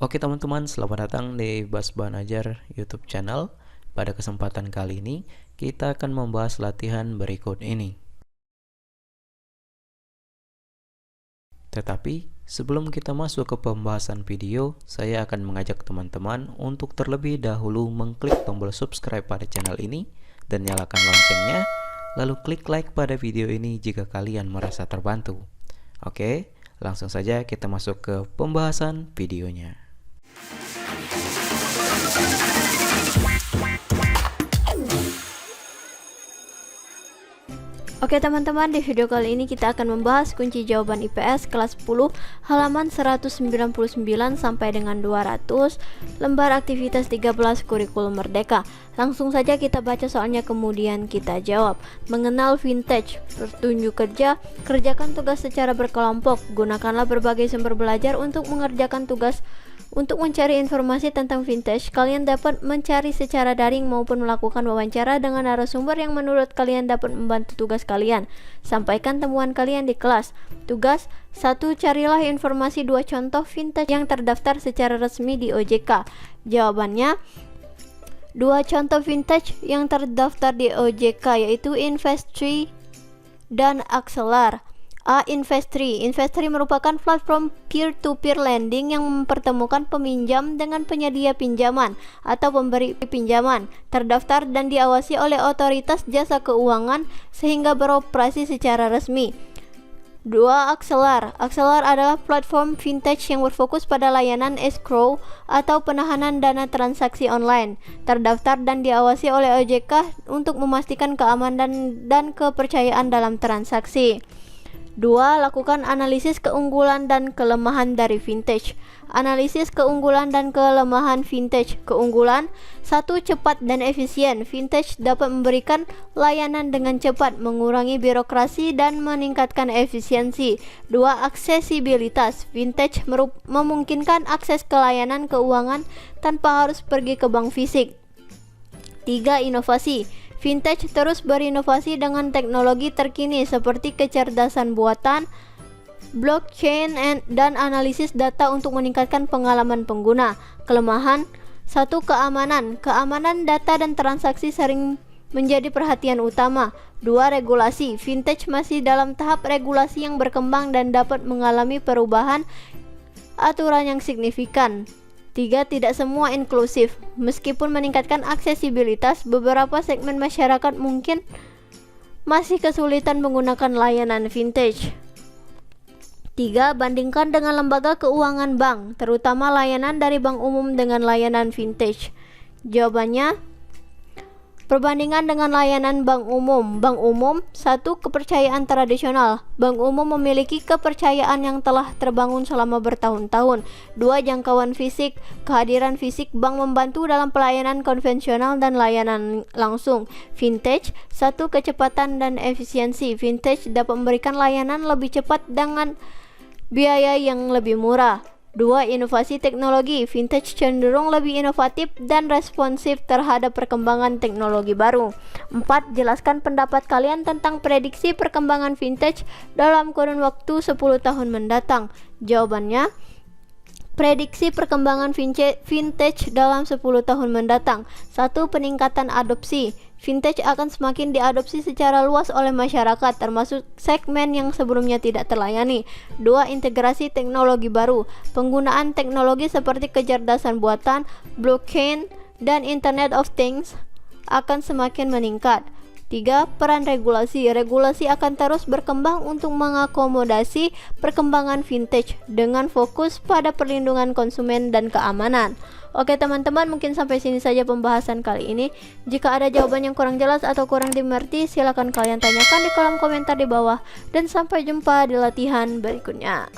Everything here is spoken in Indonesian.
Oke teman-teman, selamat datang di Bas Banajar YouTube channel. Pada kesempatan kali ini, kita akan membahas latihan berikut ini. Tetapi, sebelum kita masuk ke pembahasan video, saya akan mengajak teman-teman untuk terlebih dahulu mengklik tombol subscribe pada channel ini dan nyalakan loncengnya, lalu klik like pada video ini jika kalian merasa terbantu. Oke, langsung saja kita masuk ke pembahasan videonya. Oke teman-teman, di video kali ini kita akan membahas kunci jawaban IPS kelas 10 halaman 199 sampai dengan 200 lembar aktivitas 13 kurikulum merdeka. Langsung saja kita baca soalnya kemudian kita jawab. Mengenal vintage, petunjuk kerja, kerjakan tugas secara berkelompok, gunakanlah berbagai sumber belajar untuk mengerjakan tugas. Untuk mencari informasi tentang vintage, kalian dapat mencari secara daring maupun melakukan wawancara dengan narasumber yang menurut kalian dapat membantu tugas kalian. Sampaikan temuan kalian di kelas. Tugas 1. Carilah informasi 2 contoh vintage yang terdaftar secara resmi di OJK. Jawabannya, 2 contoh vintage yang terdaftar di OJK yaitu Investri dan Axelar. A. Investri. Investri merupakan platform peer-to-peer lending yang mempertemukan peminjam dengan penyedia pinjaman atau pemberi pinjaman, terdaftar dan diawasi oleh otoritas jasa keuangan sehingga beroperasi secara resmi. 2. Axelar. Axelar adalah platform vintage yang berfokus pada layanan escrow atau penahanan dana transaksi online, terdaftar dan diawasi oleh OJK untuk memastikan keamanan dan kepercayaan dalam transaksi. 2. Lakukan analisis keunggulan dan kelemahan dari vintage. Analisis keunggulan dan kelemahan vintage. Keunggulan 1. Cepat dan efisien. Vintage dapat memberikan layanan dengan cepat, mengurangi birokrasi dan meningkatkan efisiensi. 2. Aksesibilitas. Vintage memungkinkan akses ke layanan keuangan tanpa harus pergi ke bank fisik. 3. Inovasi. Vintage terus berinovasi dengan teknologi terkini seperti kecerdasan buatan, blockchain, dan analisis data untuk meningkatkan pengalaman pengguna. Kelemahan 1. Keamanan. Keamanan data dan transaksi sering menjadi perhatian utama. 2. Regulasi. Vintage masih dalam tahap regulasi yang berkembang dan dapat mengalami perubahan aturan yang signifikan. 3. Tidak semua inklusif. Meskipun meningkatkan aksesibilitas, beberapa segmen masyarakat mungkin masih kesulitan menggunakan layanan vintage. 3. Bandingkan dengan lembaga keuangan bank, terutama layanan dari bank umum dengan layanan vintage. Jawabannya, perbandingan dengan layanan bank umum. Bank umum 1. Kepercayaan tradisional. Bank umum memiliki kepercayaan yang telah terbangun selama bertahun-tahun. 2. Jangkauan fisik. Kehadiran fisik bank membantu dalam pelayanan konvensional dan layanan langsung. Vintage 1. Kecepatan dan efisiensi. Vintage dapat memberikan layanan lebih cepat dengan biaya yang lebih murah. 2. Inovasi teknologi. Vintage cenderung lebih inovatif dan responsif terhadap perkembangan teknologi baru. 4. Jelaskan pendapat kalian tentang prediksi perkembangan vintage dalam kurun waktu 10 tahun mendatang. Jawabannya, prediksi perkembangan vintage dalam 10 tahun mendatang. 1. Peningkatan adopsi. Vintage akan semakin diadopsi secara luas oleh masyarakat, termasuk segmen yang sebelumnya tidak terlayani. 2. Integrasi teknologi baru. Penggunaan teknologi seperti kecerdasan buatan, blockchain, dan Internet of Things akan semakin meningkat. 3. Peran regulasi. Regulasi akan terus berkembang untuk mengakomodasi perkembangan vintage dengan fokus pada perlindungan konsumen dan keamanan. Oke teman-teman, mungkin sampai sini saja pembahasan kali ini. Jika ada jawaban yang kurang jelas atau kurang dimengerti, silakan kalian tanyakan di kolom komentar di bawah. Dan sampai jumpa di latihan berikutnya.